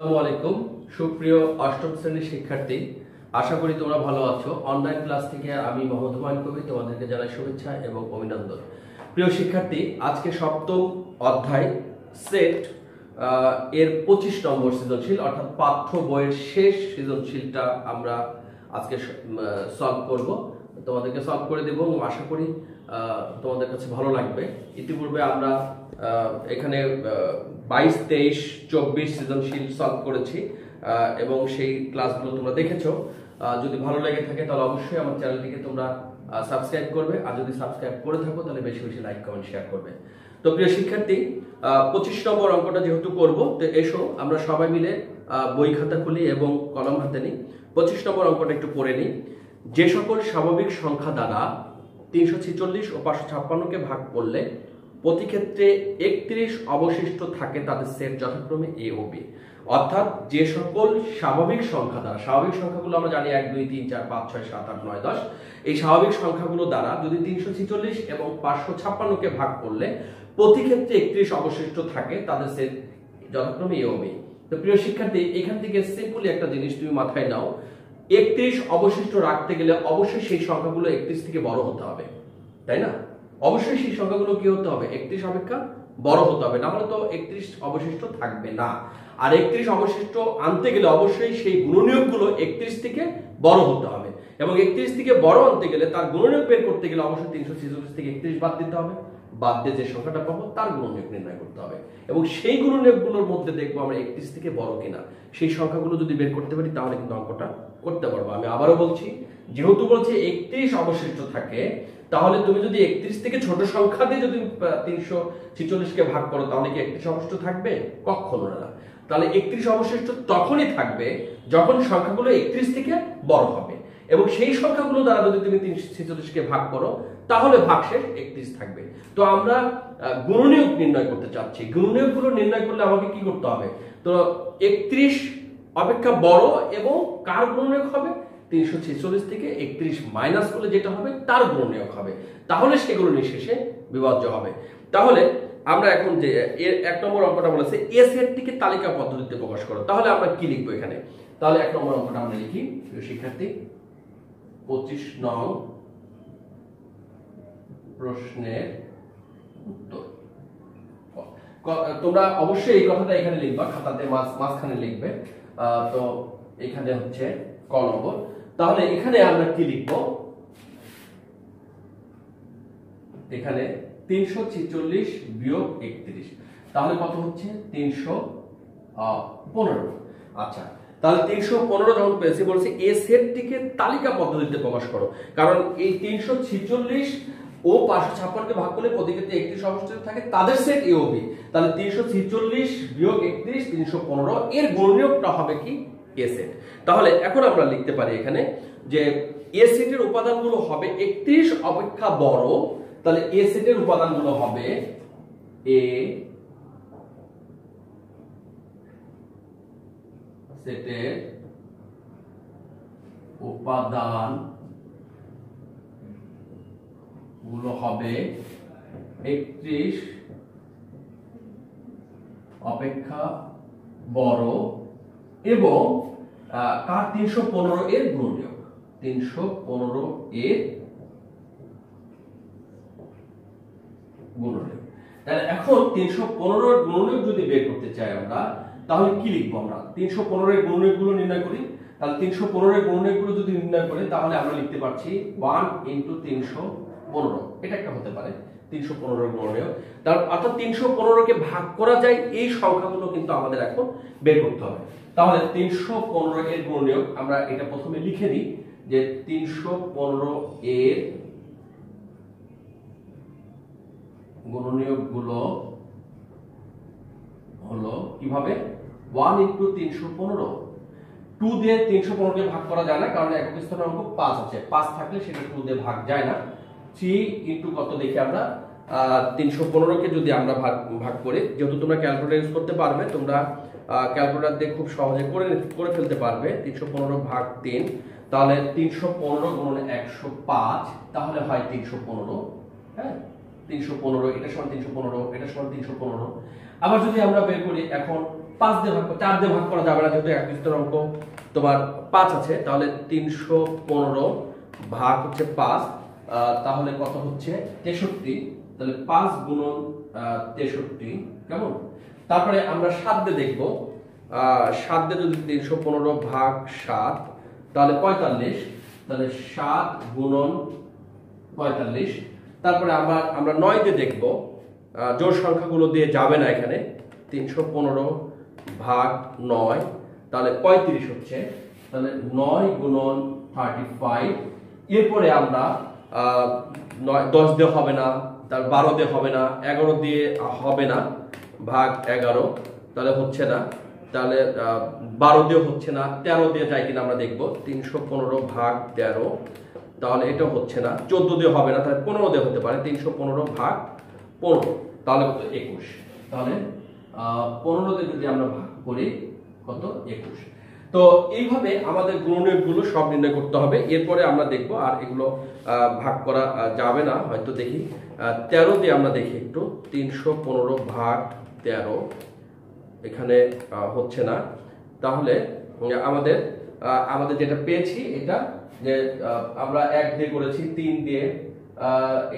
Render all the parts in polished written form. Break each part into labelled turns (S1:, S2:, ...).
S1: আসসালামু আলাইকুম সুপ্রিয় অষ্টম শ্রেণীর শিক্ষার্থী, আশা করি তোমরা ভালো আছো। অনলাইন ক্লাস থেকে আমি মোহাম্মদ হুমায়ুন কবির তোমাদেরকে জানাই শুভেচ্ছা এবং অভিনন্দন। প্রিয় শিক্ষার্থী, আজকে সপ্তম অধ্যায় সেট এর 25 নম্বর সৃজনশীল অর্থাৎ পাঠ্য বইয়ের শেষ সৃজনশীলটা আমরা আজকে সলভ করব। তোমাদেরকে সলভ করে দেব এবং আশা করি তোমাদের কাছে ভালো লাগবে। ইতিপূর্বে আমরা এখানে 22, 23, 24 সৃজনশীল সলভ করেছি এবং সেই ক্লাসগুলো তোমরা দেখেছো। যদি ভালো লেগে থাকে তাহলে অবশ্যই আমার চ্যানেলটিকে তোমরা সাবস্ক্রাইব করবে, আর যদি সাবস্ক্রাইব করে থাকো তাহলে বেশি বেশি লাইক কমেন্ট শেয়ার করবে। তো প্রিয় শিক্ষার্থী, 25 নম্বর অঙ্কটা যেহেতু করব, তো এসো আমরা সবাই মিলে বই খাতা খুলি এবং কলম হাতে নিই। 25 নম্বর অঙ্কটা একটু পড়ে নিই। যে সকল স্বাভাবিক সংখ্যা দ্বারা 346 ও 556কে ভাগ করলে প্রতি ক্ষেত্রে 31 অবশিষ্ট থাকে তাদের সেট যথাক্রমে এ ও বি। অর্থাৎ যে সকল স্বাভাবিক সংখ্যা দ্বারা, স্বাভাবিক সংখ্যাগুলো আমরা জানি 1, 2, 3, 4, 5, 6, 7, 8, 9, 10, এই স্বাভাবিক সংখ্যাগুলো দ্বারা যদি 346 এবং 556কে ভাগ করলে প্রতি ক্ষেত্রে 31 অবশিষ্ট থাকে তাদের সেট যথাক্রমে এ ও বি। তো প্রিয় শিক্ষার্থী, এখান থেকে সিম্পলি একটা জিনিস তুমি মাথায় নাও, 31 অবশিষ্ট রাখতে গেলে অবশ্যই সেই সংখ্যাগুলো 31 থেকে বড় হতে হবে, তাই না? অবশ্যই সেই সংখ্যাগুলো কি হতে হবে? 31 অপেক্ষা বড় হতে হবে, না হলে তো 31 অবশিষ্ট থাকবে না। আর 31 অবশিষ্ট আনতে গেলে অবশ্যই সেই গুণনীয়কগুলো 31 থেকে বড় হতে হবে, এবং 31 থেকে বড় আনতে গেলে তার গুণনীয়ক বের করতে গেলে অবশ্যই 346 থেকে 31 বাদ দিতে হবে। বাদ দিয়ে যে সংখ্যাটা পাবো তার গুণনীয়ক নির্ণয় করতে হবে, এবং সেই গুণনীয়কগুলোর মধ্যে দেখবো আমরা 31 থেকে বড় কিনা। সেই সংখ্যাগুলো যদি বের করতে পারি তাহলে কিন্তু অঙ্কটা করতে পারবো। আমি আবারও বলছি, যেহেতু বলছে 31 অবশিষ্ট থাকে, তাহলে তুমি যদি 31 থেকে ছোট সংখ্যা দিয়ে যদি 346কে ভাগ করো তাহলে কি 31 অবশিষ্ট থাকবে? কখনো না। তাহলে 31 অবশিষ্ট তখনই থাকবে যখন সংখ্যাগুলো 31 থেকে বড় হবে, এবং সেই সংখ্যাগুলো দ্বারা যদি তুমি 346কে ভাগ করো তাহলে ভাগশেষ 31 থাকবে। তো আমরা গুণনীয়ক নির্ণয় করতে চাচ্ছি। গুণনীয়কগুলো নির্ণয় করলে আমাকে কি করতে হবে? তো 31 অপেক্ষা বড় এবং কার গুণনীয়ক হবে? 346 থেকে 31 মাইনাস করলে যেটা হবে তার গুণনীয়ক হবে, তাহলে সেগুলো নিঃশেষে বিভাজ্য হবে। তাহলে আমরা এখন যে এর 1 নম্বর অঙ্কটা বলেছে এ সেটটিকে তালিকা পদ্ধতিতে প্রকাশ করো, তাহলে আমরা কি লিখবো এখানে? তাহলে 1 নম্বর অঙ্কটা আমরা লিখি, শিক্ষার্থী 25 নং প্রশ্নের উত্তর। তোমরা অবশ্যই এই কথাটা এখানে লিখবা, খাতাতে মাঝখানে লিখবে। তো এখানে হচ্ছে ক নম্বর। তাহলে এখানে আমরা কি লিখব? এখানে 346 বিয়োগ 31, তাহলে কত হচ্ছে? 315। আচ্ছা, তাহলে 315 যখন পেয়েছি, বলছে এ সেটটিকে তালিকা পদ্ধতিতে প্রকাশ করো। কারণ এই 346 ও 556কে ভাগ করলে প্রতি ক্ষেত্রে 31 অবশিষ্ট থাকে তাদের সেট এ ও বি। তাহলে 346 বিয়োগ 31 315, এর গুণনীয়কটা হবে কি? এ সেট। তাহলে এখন আমরা লিখতে পারি এখানে যে এ সেটের উপাদানগুলো হবে 31 অপেক্ষা বড়। তাহলে এ সেটের উপাদানগুলো হবে এ সেটের উপাদান গুলো হবে 31 অপেক্ষা বড় এবং কার? 315 এর গুণনীয়ক। 315 এর গুণনীয়ক। তাহলে এখন 315 এর গুণনীয়ক যদি বের করতে চাই আমরা, তাহলে কি লিখবো? আমরা 315 এর গুণনীয়কগুলো নির্ণয় করি। তাহলে 315 এর গুণনীয়কগুলো যদি নির্ণয় করি তাহলে আমরা লিখতে পারছি 1 × 315, এটা একটা হতে পারে 315 এর গুণনীয়ক। তার অর্থাৎ 315কে ভাগ করা যায় এই সংখ্যাগুলো কিন্তু আমাদের এখন বের করতে হবে। তাহলে 315 এর গুণনীয়ক আমরা এটা প্রথমে লিখে দিই যে 315 এর গুণনীয়কগুলো হলো কিভাবে? 1 × 315। 2 দিয়ে 315কে ভাগ করা যায় না, কারণ একক স্থানাঙ্ক অঙ্ক 5 আছে, 5 থাকলে সেটা 2 দিয়ে ভাগ যায় না। 3 × কত দেখি আমরা? 315কে যদি আমরা ভাগ করি, যেহেতু তোমরা ক্যালকুলেটর ইউজ করতে পারবে, তোমরা ক্যালকুলেটর দিয়ে খুব সহজে করে ফেলতে পারবে। 315 ভাগ 3, তাহলে 315 গুণন 105, তাহলে হয় 315। হ্যাঁ, 315, এটা সমান 315, এটা সমান 315। আবার যদি আমরা বের করি এখন 5 দিয়ে ভাগ 4 দিয়ে ভাগ করা যাবে না, যেহেতু একত্রিশতম অঙ্ক তোমার 5 আছে, তাহলে 315 ভাগ হচ্ছে 5, তাহলে কত হচ্ছে 63। তাহলে 5 গুণন 63, কেমন? তারপরে আমরা 7 দিয়ে দেখব, 7 দিয়ে যদি 315 ভাগ 7 তাহলে 45, তাহলে 7 গুণন 45। তারপরে আমরা 9 দিয়ে দেখব, জোড় সংখ্যাগুলো দিয়ে যাবে না এখানে, 315 ভাগ 9 তাহলে 35 হচ্ছে, তাহলে 9 গুণন 35। এরপরে আমরা 10 দিয়ে হবে না, তার 12 দিয়ে হবে না, 11 দিয়ে হবে না, ভাগ 11 তাহলে হচ্ছে না, তাহলে 12 দিয়ে হচ্ছে না, 13 দিয়ে যায় কিনা আমরা দেখব, 315 ভাগ 13 তাহলে এটা হচ্ছে না, 14 দিয়ে হবে না, তাহলে 15 দিয়ে হতে পারে, 315 ভাগ 15 তাহলে কত 21। তাহলে 15 দিয়ে যদি আমরা ভাগ করি কত 21। তো এইভাবে আমাদের গুণনীয়কগুলো সব নির্ণয় করতে হবে। এরপরে আমরা দেখব, আর এগুলো ভাগ করা যাবে না হয়তো, দেখি 13 দিয়ে আমরা দেখি একটু, 315 ভাগ 13 এখানে হচ্ছে না, তাহলে আমাদের যেটা পেয়েছি এটা যে আমরা 1 দিয়ে করেছি, 3 দিয়ে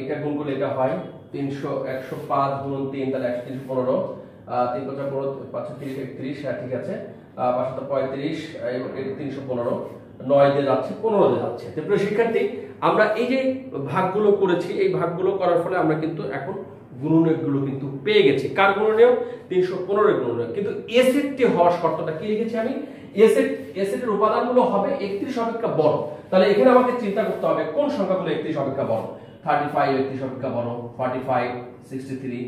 S1: এটা গুণ করলে এটা হয় 105 গুণ 3 তাহলে 315, 3 5 15 5 30 31, হ্যাঁ ঠিক আছে, 535 315, 9 দিয়ে যাচ্ছে 15 দিয়ে যাচ্ছে। তো প্রিয় শিক্ষার্থী, আমরা এই যে ভাগগুলো করেছি, এই ভাগগুলো করার ফলে আমরা কিন্তু এখন গুণনীয়কগুলো কিন্তু পেয়ে গেছি। কার গুণনীয়ক? 315 এর গুণনীয়ক। কিন্তু এ সেটটি হওয়ার শর্তটা কি লিখেছি আমি? এ সেটের উপাদানগুলো হবে 31 অপেক্ষা বড়। তাহলে এখানে আমাকে চিন্তা করতে হবে কোন সংখ্যাগুলো 31 অপেক্ষা বড়। 35 31 অপেক্ষা বড়, 45 63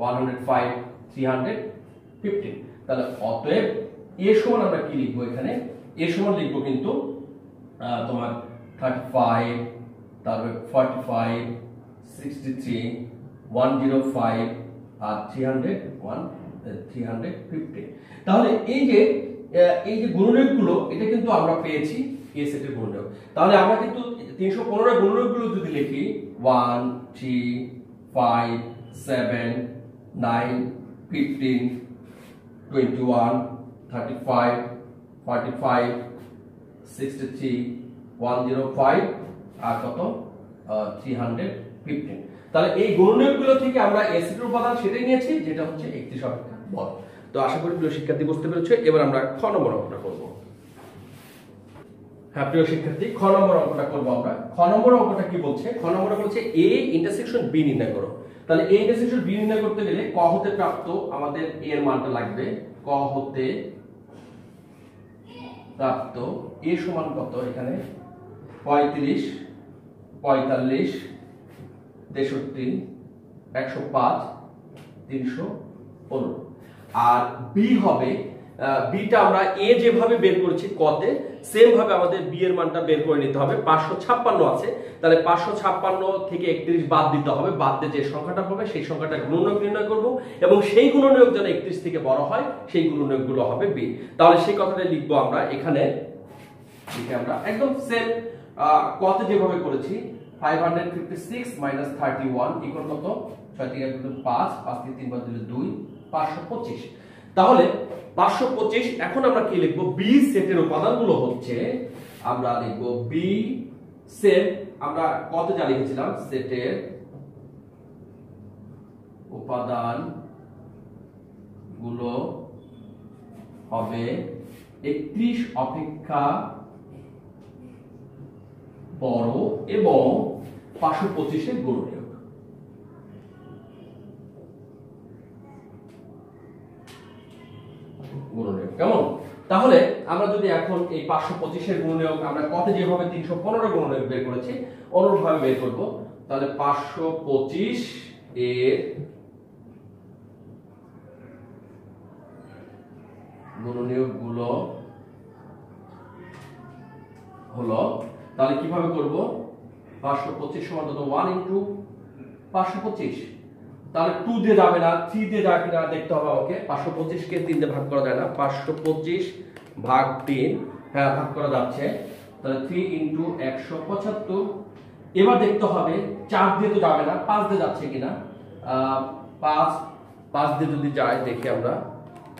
S1: 105 315। তাহলে অতএব এ সমান আমরা কি লিখবো এখানে? এ সমান লিখবো কিন্তু তোমার 35, তারপরে 45 63 105 আর 315। তাহলে এই যে গুণনীয়কগুলো, এটা কিন্তু আমরা পেয়েছি এ সেটের গুণনীয়ক। তাহলে আমরা কিন্তু 315 এর গুণনীয়কগুলো যদি লিখি 1 3 5 7 9 15 21 35 45 63 105 আর কত 315। তাহলে এই গুণনীয়কগুলো থেকে আমরা এ সেটের উপাদান সেটাই নিয়েছি, যেটা হচ্ছে 31 অপেক্ষা বড়। তো আশা করি প্রিয় শিক্ষার্থী বুঝতে পেরেছো। এবার আমরা খ নম্বর অঙ্কটা করব। হ্যাঁ প্রিয় শিক্ষার্থী, খ নম্বর অঙ্কটা করব আমরা। খ নম্বর অঙ্কটা কি বলছে? খ নম্বরে বলছে এ ইন্টারসেকশন বি নির্ণয় করো। তাহলে এ ইন্টারসেকশন বি নির্ণয় করতে গেলে ক হতে প্রাপ্ত আমাদের এ এর মানটা লাগবে। ক হতে প্রাপ্ত এ সমান কত? এখানে 35 45 63 105 315। আর বি হবে, বিটা আমরা এ যেভাবে বের করেছি কতে, সেম ভাবে আমাদের বি এর মানটা বের করে নিতে হবে। 556 আছে, তাহলে 556 থেকে 31 বাদ দিতে হবে। বাদ দিয়ে যে সংখ্যাটা হবে সেই সংখ্যাটা গুণনীয়ক নির্ণয় করব, এবং সেই গুণনীয়ক যেন 31 থেকে বড় হয় সেই গুণনীয়কগুলো হবে বি। তাহলে সেই কথাটা লিখবো আমরা এখানে। আমরা একদম সেম কতে যেভাবে করেছি, 556 31 ইকুয়াল কত? 6 থেকে 5 5 থেকে 3 বাদ দিলে 2 525। তাহলে 525 এখন আমরা কি লিখবো? বি সেটের উপাদানগুলো হচ্ছে, আমরা লিখবো বি সেট, আমরা কত যা লিখেছিলাম, সেটের উপাদান গুলো হবে 31 অপেক্ষা বড় এবং 525 এর গুণনীয়ক। কেমন? তাহলে আমরা যদি এখন এই 525 এর গুণনীয়ক আমরা কতে যেভাবে 315 গুণনীয়ক বের করেছি অনুরূপভাবে বের করব। তাহলে 525 এর গুণনীয়ক গুলো হলো, তাহলে কিভাবে করব? 525 সমান কত? 1 ইনটু 525। তাহলে 2 দিয়ে যাবে না, 3 দিয়ে যাবে কিনা দেখতে হবে আমাকে। 525 কে 3 দিয়ে ভাগ করা যায় না, 525 ভাগ 3, হ্যাঁ ভাগ করা যাচ্ছে। তাহলে 3 ইনটু 175। এবার দেখতে হবে 4 দিয়ে তো যাবে না, 5 দিয়ে যাচ্ছে কিনা। 5 5 দিয়ে যদি যায় দেখি আমরা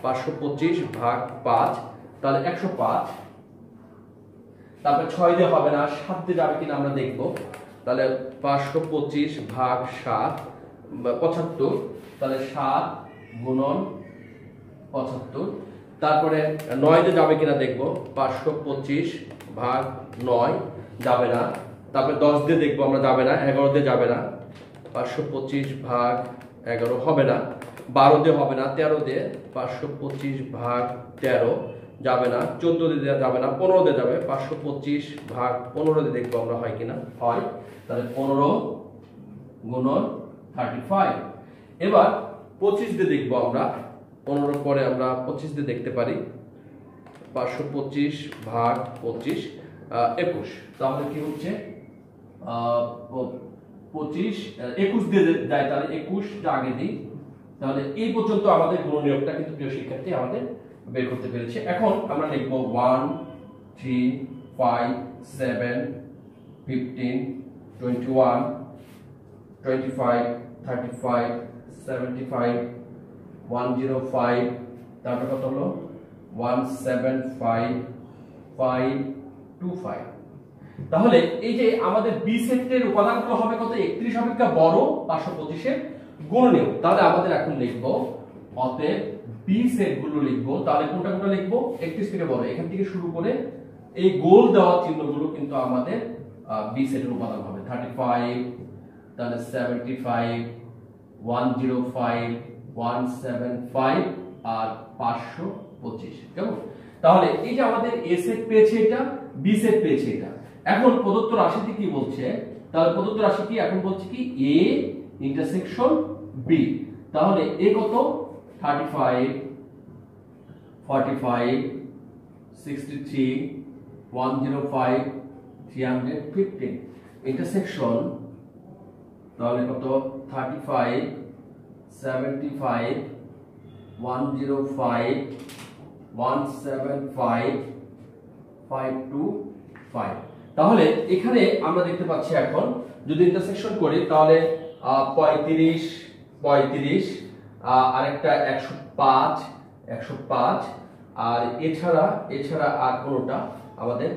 S1: 525 ভাগ 5 তাহলে 105। তারপর 6 দিয়ে হবে না, 7 দিয়ে যাবে কিনা আমরা দেখব। তাহলে 525 ভাগ 7 75, তাহলে 7 গুণন 75। তারপরে 9 দিয়ে যাবে কিনা দেখব, 525 ভাগ 9 যাবে না। তারপরে 10 দিয়ে দেখবো আমরা, যাবে না। 11 দিয়ে যাবে না, 525 ভাগ 11 হবে না। 12 দিয়ে হবে না, 13 দিয়ে 525 ভাগ 13 যাবে না। 14 দিয়ে যাবে না, 15 দিয়ে যাবে। 525 ভাগ 15 দিয়ে দেখবো আমরা হয় কিনা, হয়। তাহলে 15 গুণন 35। এবার 25 দিয়ে দেখবো আমরা, 15 পরে আমরা 25 দিয়ে দেখতে পারি। 525 ভাগ 25 21। তাহলে কি হচ্ছে 25 21 দিয়ে যায়, তাহলে 21 আগে দিই। তাহলে এই পর্যন্ত আমাদের গুণনীয়কটা কিন্তু প্রিয় শিক্ষার্থী আমাদের বের করতে পেরেছে। এখন আমরা লিখব 1 3 5 7 15 21 25 35 75 105। তারপর কত হলো 175 525। তাহলে এই যে আমাদের বি সেটের উপাদানগুলো হবে কত, 31 অপেক্ষা বড় 525 এর গুণনীয়ক। তাহলে আমাদের এখন লিখব অতএব বি সেট গুলো লিখবো। তাহলে কোনটা কোনটা লিখবো, 31 থেকে বড়, এখান থেকে শুরু করে এই গোল দেওয়া চিহ্নগুলো কিন্তু আমাদের বি সেটের উপাদান হবে। 35, তাহলে 75, 105, 175 আর 525। কেমন? তাহলে এই যে আমাদের এ সেট পেয়েছে এটা, বি সেট পেয়েছে এটা। এখন প্রদত্ত রাশিটি কি বলছে, তাহলে প্রদত্ত রাশি কি এখন বলছে কি এ ইন্টারসেকশন বি। তাহলে এ কত, 35 45 63 105 315 ইন্টারসেকশন, তাহলে কত 35 75 105 175 525। তাহলে এখানে আমরা দেখতে পাচ্ছি এখন যদি ইন্টারসেকশন করি তাহলে 35 35 আরেকটা 105 105 আর এছাড়া আর কোনটা আমাদের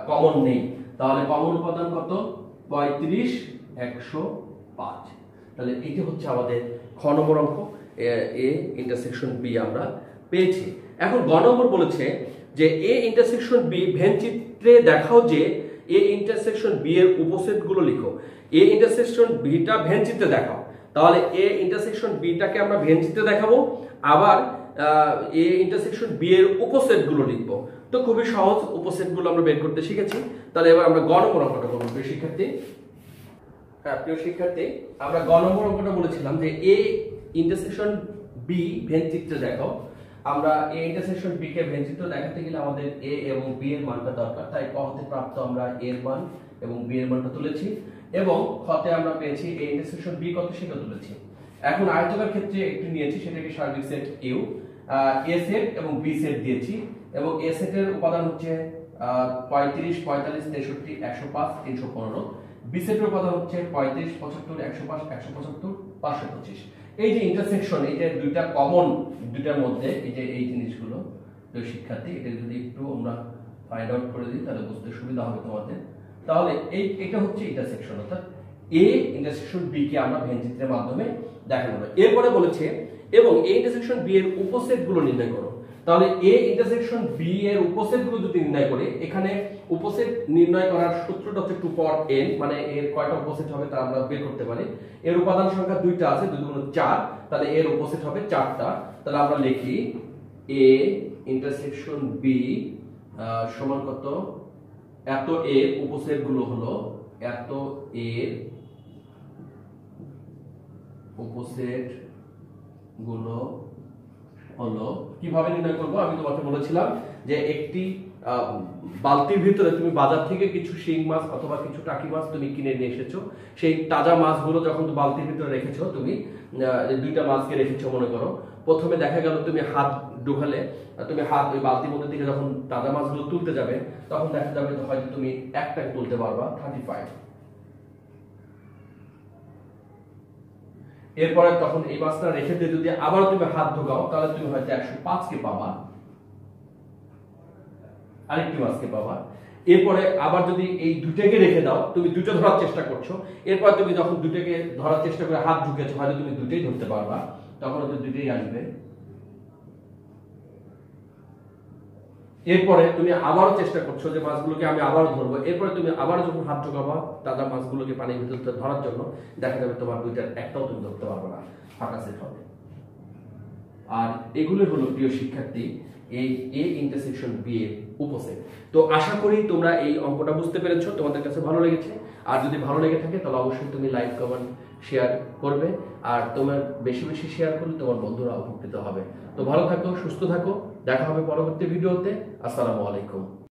S1: কমন নেই। তাহলে কমন উপাদান কত, 35 105। তাহলে এটা হচ্ছে আমাদের খ নম্বর অঙ্ক, এ ইন্টারসেকশন বি আমরা পেয়েছি। এখন গ নম্বর বলেছে যে এ ইন্টারসেকশন বি ভেন চিত্রে দেখাও যে এ ইন্টারসেকশন বি এর উপসেট গুলো লিখো। এ ইন্টারসেকশন বিটা ভেন চিত্রে দেখাও। তাহলে এ ইন্টারসেকশন বিটাকে আমরা ভেন চিত্রে দেখাবো, আবার এ ইন্টারসেকশন বি এর উপসেট গুলো লিখবো। তো খুবই সহজ, উপসেট গুলো আমরা বের করতে শিখেছি। তাহলে এবার আমরা গ নম্বর অঙ্কটা করবো প্রিয় শিক্ষার্থী। প্রিয় শিক্ষার্থী, আমরা গ নম্বর অঙ্কটা বলেছিলাম যে এ ইন্টারসেকশন বি ভেন চিত্রে দেখাও। আমরা এ ইন্টারসেকশন বি কে ভেন চিত্র দেখাতে গেলে আমাদের এ এবং বি এর মানটা দরকার, তাই ক হতে প্রাপ্ত আমরা এ এর মান এবং বি এর মানটা তুলেছি, এবং খতে আমরা পেয়েছি এ ইন্টারসেকশন বি কত সেটা তুলেছি। এখন আয়তকার ক্ষেত্রে একটু নিয়েছি, সেটাকে সার্বিক সেট ইউ, এ সেট এবং বি সেট দিয়েছি, এবং এ সেটের উপাদান হচ্ছে 35 45 63 105 315, বি সেটের উপাদান হচ্ছে 35 75 105 175 525। এই যে ইন্টারসেকশন, এই যে দুইটা কমন, দুইটার মধ্যে এই যে এই জিনিসগুলো তো শিক্ষার্থী, এটা যদি একটু আমরা ফাইন্ড আউট করে দিই তাহলে বুঝতে সুবিধা হবে তোমাদের। তাহলে এটা হচ্ছে ইন্টারসেকশন, অর্থাৎ এ ইন্টারসেকশন বি কে আমরা ভেন চিত্রের মাধ্যমে দেখানো হবে। এরপরে বলেছে এবং এ ইন্টারসেকশন বি এর উপসেট গুলো নির্ণয় করো। তাহলে এ ইন্টারসেকশন বি এর উপসেট গুলো যদি নির্ণয় করি, এখানে উপসেট নির্ণয় করার সূত্রটা হচ্ছে 2 পাওয়ার n, মানে এর কয়টা উপসেট হবে তা আমরা বের করতে পারি। এর উপাদান সংখ্যা দুইটা আছে, 2 গুণ 4, তাহলে এর উপসেট হবে 4টা। তাহলে আমরা লিখি এ ইন্টারসেকশন বি সমান কত, এত এর উপসেট গুলো হলো, এত এর উপসেট গুলো হলো। কিভাবে নির্ণয় করব আমি তোমাকে বলেছিলাম যে একটি বালতির ভিতরে তুমি বাজার থেকে কিছু শিং মাছ অথবা কিছু টাকি মাছ তুমি কিনে নিয়ে এসেছো, সেই তাজা মাছগুলো যখন বালতির ভিতরে রেখেছো, তুমি দুইটা মাছকে রেখেছো মনে করো, প্রথমে দেখা গেল তুমি হাত ঢুকালে, তুমি হাত ওই বালতির মধ্যে থেকে যখন তাজা মাছগুলো তুলতে যাবে তখন দেখা যাবে হয়তো তুমি একটাকে তুলতে পারবা 35। এরপরে তখন এই মাছটা রেখে দিয়ে যদি আবার তুমি হাত ঢোকাও তাহলে তুমি হয়তো 105 কে পাবা, আরেকটি মাছকে পাবা। এরপরে আবার যদি এই দুটাকে রেখে দাও, তুমি দুটো ধরার চেষ্টা করছো, এরপর তুমি যখন দুটাকে ধরার চেষ্টা করে হাত ঢুকেছো হয়তো তুমি দুটোই ধরতে পারবা, তখন হয়তো দুটোই আসবে। এরপরে তুমি আবারও চেষ্টা করছো যে মাছগুলোকে আমি আবারও ধরবো, এরপরে তুমি আবার যখন হাত ঢোকাবা তাজা মাছগুলোকে পানির ভিতর ধরার জন্য, দেখা যাবে তোমার দুইটার একটাও তুমি ধরতে পারবে না, ফাঁকা সেট হবে। আর এগুলো হলো প্রিয় শিক্ষার্থী এই এ ইন্টারসেকশন বি এর উপসেট। তো আশা করি তোমরা এই অঙ্কটা বুঝতে পেরেছো, তোমাদের কাছে ভালো লেগেছে। আর যদি ভালো লেগে থাকে তাহলে অবশ্যই তুমি লাইক, কমেন্ট, শেয়ার করবে। আর তোমার বেশি বেশি শেয়ার করলে তোমার বন্ধুরা উপকৃত হবে। তো ভালো থাকো, সুস্থ থাকো, দেখা হবে পরবর্তী ভিডিওতে। আসসালামু আলাইকুম।